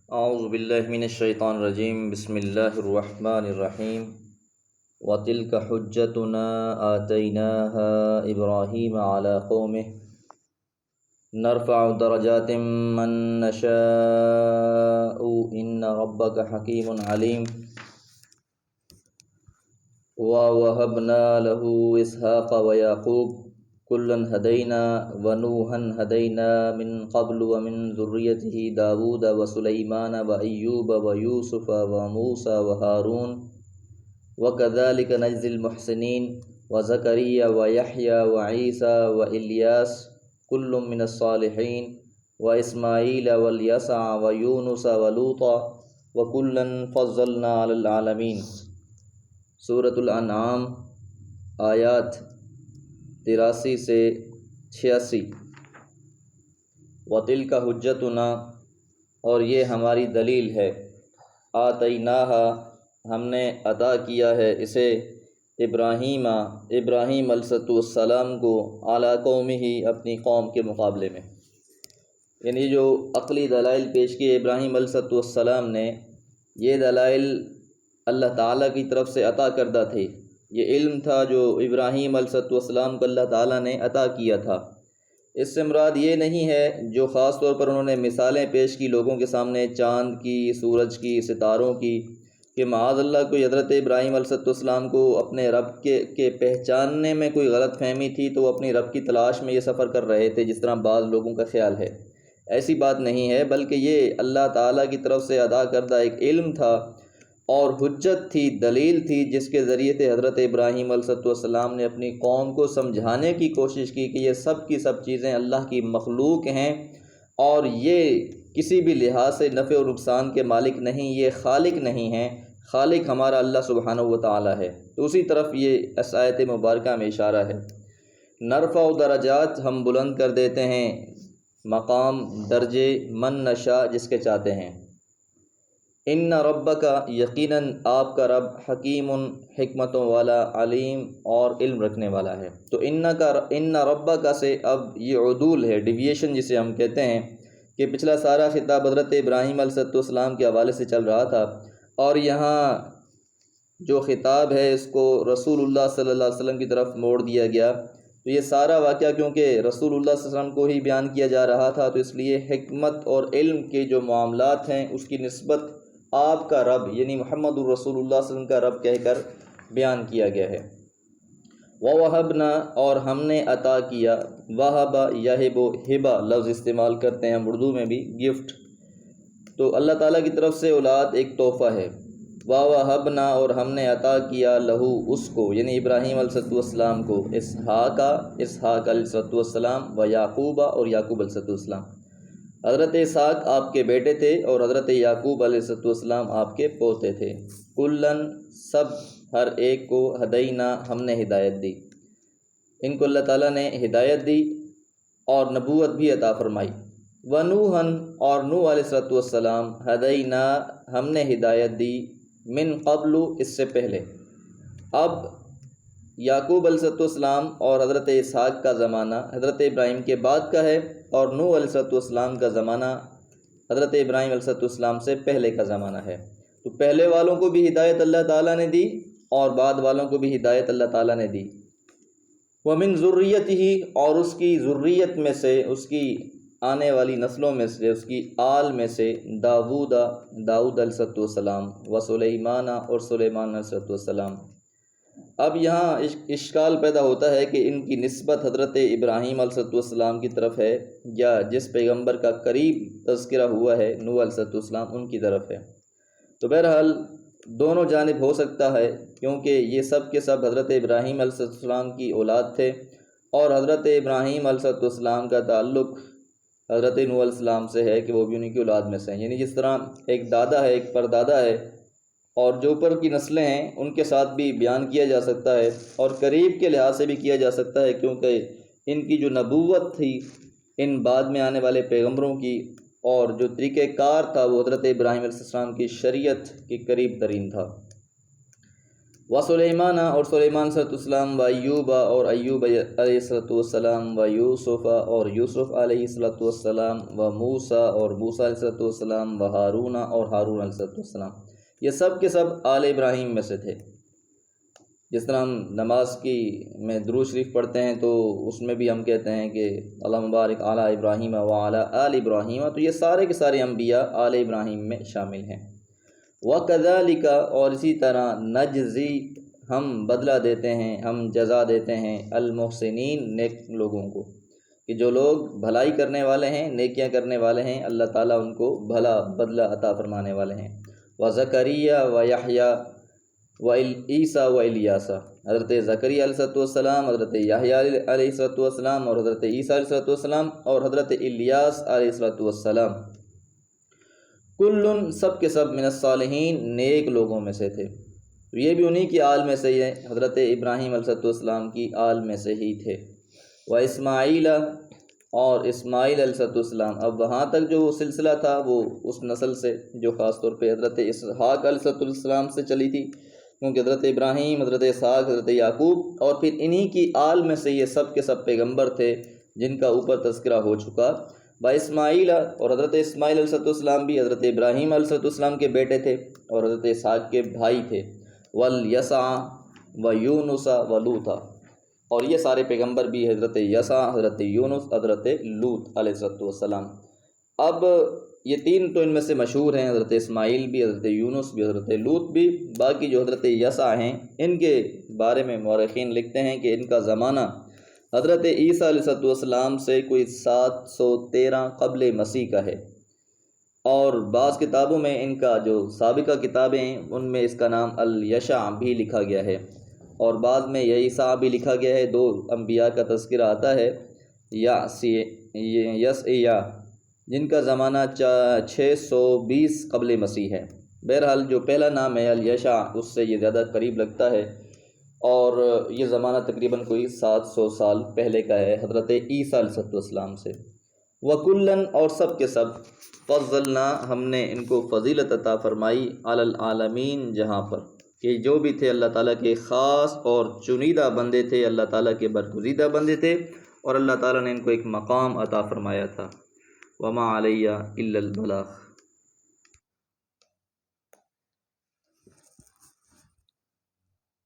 اعوذ باللہ من الشیطان الرجیم بسم اللہ الرحمن الرحیم وَتِلْكَ حُجَّتُنَا آتَيْنَاهَا إِبْرَاهِيمَ عَلَى قَوْمِهِ نَرْفَعُ دَرَجَاتٍ مَّن نَّشَاءُ إِنَّ رَبَّكَ حَكِيمٌ عَلِيمٌ وَوَهَبْنَا لَهُ إِسْحَاقَ وَيَعْقُوبَ كُلًّا هَدَيْنَا وَنُوحًا هَدَيْنَا مِن قَبْلُ وَمِن ذُرِّيَّتِهِ دَاوُودَ وَسُلَيْمَانَ وَأَيُّوبَ وَيُوسُفَ وَمُوسَى وَهَارُونَ وَكَذَلِكَ نَجْزِي الْمُحْسِنِينَ وَزَكَرِيَّا وَيَحْيَىٰ وَعِيسَىٰ وَإِلْيَاسَ كُلٌّ مِّنَ الصَّالِحِينَ وَإِسْمَاعِيلَ وَالْيَسَعَ وَيُونُسَ وَلُوطًا وَكُلًّا فَضَّلْنَا عَلَى الْعَالَمِينَ۔ سورۃ الانعام آیات 83 سے 86۔ وَتِلْكَ حُجَّتُنَا، اور یہ ہماری دلیل ہے، آتَيْنَاهَا، ہم نے عطا کیا ہے اسے، ابراہیم علیہ السلام کو، اعلیٰ قومہ، اپنی قوم کے مقابلے میں۔ یعنی جو عقلی دلائل پیش کیے ابراہیم علیہ السلام نے، یہ دلائل اللہ تعالیٰ کی طرف سے عطا کردہ تھے۔ یہ علم تھا جو ابراہیم علیہ السلام کو اللہ تعالیٰ نے عطا کیا تھا۔ اس سے مراد یہ نہیں ہے جو خاص طور پر انہوں نے مثالیں پیش کی لوگوں کے سامنے، چاند کی، سورج کی، ستاروں کی، کہ معاذ اللہ کوئی حضرت ابراہیم علیہ السلام کو اپنے رب کے پہچاننے میں کوئی غلط فہمی تھی تو وہ اپنی رب کی تلاش میں یہ سفر کر رہے تھے، جس طرح بعض لوگوں کا خیال ہے۔ ایسی بات نہیں ہے، بلکہ یہ اللہ تعالیٰ کی طرف سے عطا کردہ ایک علم تھا اور حجت تھی، دلیل تھی، جس کے ذریعے سے حضرت ابراہیم علیہ السلام نے اپنی قوم کو سمجھانے کی کوشش کی کہ یہ سب کی سب چیزیں اللہ کی مخلوق ہیں اور یہ کسی بھی لحاظ سے نفع و نقصان کے مالک نہیں، یہ خالق نہیں ہیں، خالق ہمارا اللہ سبحانہ و تعالی ہے۔ تو اسی طرف یہ اس آیت مبارکہ میں اشارہ ہے۔ نرفع درجات، ہم بلند کر دیتے ہیں مقام، درجے، من نشاء، جس کے چاہتے ہیں۔ ان ربک، یقیناً آپ کا رب، حکیم، حکمتوں والا، علیم، اور علم رکھنے والا ہے۔ تو ان ربک سے اب یہ عدول ہے، ڈیویشن جسے ہم کہتے ہیں، کہ پچھلا سارا خطاب حضرت ابراہیم علیہ السلام کے حوالے سے چل رہا تھا، اور یہاں جو خطاب ہے اس کو رسول اللہ صلی اللہ علیہ وسلم کی طرف موڑ دیا گیا۔ تو یہ سارا واقعہ کیونکہ رسول اللہ صلی اللہ علیہ وسلم کو ہی بیان کیا جا رہا تھا، تو اس لیے حکمت اور علم کے جو معاملات ہیں اس کی نسبت آپ کا رب یعنی محمد الرسول اللہ صلی اللہ علیہ وسلم کا رب کہہ کر بیان کیا گیا ہے۔ وَوَهَبْنَا، اور ہم نے عطا کیا، وَهَبَ یَہِبُ، ہبہ لفظ استعمال کرتے ہیں ہم اردو میں بھی، گفٹ۔ تو اللہ تعالیٰ کی طرف سے اولاد ایک تحفہ ہے۔ وَوَهَبْنَا، اور ہم نے عطا کیا، لہو، اس کو یعنی ابراہیم علیہ السلام کو، اسحاق علیہ السلام، و یعقوب، اور یعقوب علیہ السلام۔ حضرت اسحاق آپ کے بیٹے تھے اور حضرت یعقوب علیہ السلام آپ کے پوتے تھے۔ کلن، سب، ہر ایک کو، ہدینا، ہم نے ہدایت دی، ان کو اللہ تعالیٰ نے ہدایت دی اور نبوت بھی عطا فرمائی۔ ونوحن، اور نوح علیہ السلام، ہدینا، ہم نے ہدایت دی، من قبل، اس سے پہلے۔ اب یعقوب علیہ السلام اور حضرت اسحاق کا زمانہ حضرت ابراہیم کے بعد کا ہے، اور نوح علیہ السلام کا زمانہ حضرت ابراہیم علیہ السلام سے پہلے کا زمانہ ہے۔ تو پہلے والوں کو بھی ہدایت اللہ تعالیٰ نے دی اور بعد والوں کو بھی ہدایت اللہ تعالیٰ نے دی۔ وَمِن ذُرِّيَّتِهِ، اور اس کی ذریت میں سے، اس کی آنے والی نسلوں میں سے، اس کی آل میں سے، داود علیہ السلام، وسلیمان، اور سلیمان علیہ السلام۔ اب یہاں اشکال پیدا ہوتا ہے کہ ان کی نسبت حضرت ابراہیم علیہ السلام کی طرف ہے یا جس پیغمبر کا قریب تذکرہ ہوا ہے نوح علیہ السلام، ان کی طرف ہے۔ تو بہرحال دونوں جانب ہو سکتا ہے، کیونکہ یہ سب کے سب حضرت ابراہیم علیہ السلام کی اولاد تھے، اور حضرت ابراہیم علیہ السلام کا تعلق حضرت نوح علیہ السلام سے ہے کہ وہ بھی انہیں کی اولاد میں سے ہیں۔ یعنی جس طرح ایک دادا ہے، ایک پردادا ہے، اور جو اوپر کی نسلیں ہیں ان کے ساتھ بھی بیان کیا جا سکتا ہے، اور قریب کے لحاظ سے بھی کیا جا سکتا ہے، کیونکہ ان کی جو نبوت تھی ان بعد میں آنے والے پیغمبروں کی، اور جو طریقہ کار تھا وہ حضرت ابراہیم علیہ السلام کی شریعت کے قریب ترین تھا۔ و سلیمان اور سلیمان صلی اللہ علیہ وسلم و ایوب اور ایوب علیہ السلام و یوسف اور یوسف علیہ السلام و موسیٰ اور موسیٰ علیہ السلام و ہارون اور ہارون علیہ السلام، یہ سب کے سب آل ابراہیم میں سے تھے۔ جس طرح ہم نماز میں درود شریف پڑھتے ہیں تو اس میں بھی ہم کہتے ہیں کہ اللہم بارک علی ابراہیم و علی آل ابراہیم، تو یہ سارے کے سارے انبیاء آل ابراہیم میں شامل ہیں۔ وَكَذَلِكَ اور اسی طرح نجزی ہم بدلہ دیتے ہیں، ہم جزا دیتے ہیں المحسنین نیک لوگوں کو، کہ جو لوگ بھلائی کرنے والے ہیں، نیکیاں کرنے والے ہیں، اللہ تعالیٰ ان کو بھلا بدلہ عطا فرمانے والے ہیں۔ وَزَكَرِيَّا وَيَحْيَا وَعِيسَىٰ وَإِلْيَاسَ، حضرت زکریا علیہ السلام، حضرت یحییٰ علیہ السلام اور حضرت عیسیٰ علیہ السلام اور حضرت الیاس علیہ السلام، کل سب کے سب من الصالحین نیک لوگوں میں سے تھے۔ تو یہ بھی انہی کی آل میں سے ہی ہے، حضرت ابراہیم علیہ السلام کی آل میں سے ہی تھے۔ واسماعیل اور اسماعیل علیہ السلام، اب وہاں تک جو وہ سلسلہ تھا وہ اس نسل سے جو خاص طور پہ حضرت اسحاق علیہ السلام سے چلی تھی، کیونکہ حضرت ابراہیم، حضرت اسحاق، حضرت یعقوب اور پھر انہی کی آل میں سے یہ سب کے سب پیغمبر تھے جن کا اوپر تذکرہ ہو چکا۔ اسماعیل اور حضرت اسماعیل علیہ السلام بھی حضرت ابراہیم علیہ السلام کے بیٹے تھے اور حضرت اسحاق کے بھائی تھے۔ والیسع و یونس و لوط، اور یہ سارے پیغمبر بھی حضرت یسع، حضرت یونس، حضرت لوط علیہ السلام۔ اب یہ تین تو ان میں سے مشہور ہیں، حضرت اسماعیل بھی، حضرت یونس بھی، حضرت لوط بھی۔ باقی جو حضرت یسع ہیں ان کے بارے میں مورخین لکھتے ہیں کہ ان کا زمانہ حضرت عیسیٰ علیہ السلام سے کوئی 713 قبل مسیح کا ہے، اور بعض کتابوں میں ان کا جو سابقہ کتابیں ہیں ان میں اس کا نام الیشع بھی لکھا گیا ہے، اور بعض میں یسع بھی لکھا گیا ہے۔ دو انبیاء کا تذکرہ آتا ہے، یسعیہ جن کا زمانہ 620 قبل مسیح ہے۔ بہرحال جو پہلا نام ہے الیشع اس سے یہ زیادہ قریب لگتا ہے، اور یہ زمانہ تقریباً کوئی 700 سال پہلے کا ہے حضرت عیسیٰ علیہ السلام سے۔ وَكُلًّا اور سب کے سب فضلنا ہم نے ان کو فضیلت عطا فرمائی علی العالمین جہاں پر، کہ جو بھی تھے اللہ تعالیٰ کے خاص اور چنیدہ بندے تھے، اللہ تعالیٰ کے برگزیدہ بندے تھے، اور اللہ تعالیٰ نے ان کو ایک مقام عطا فرمایا تھا۔ وما علیہ الا البلاغ۔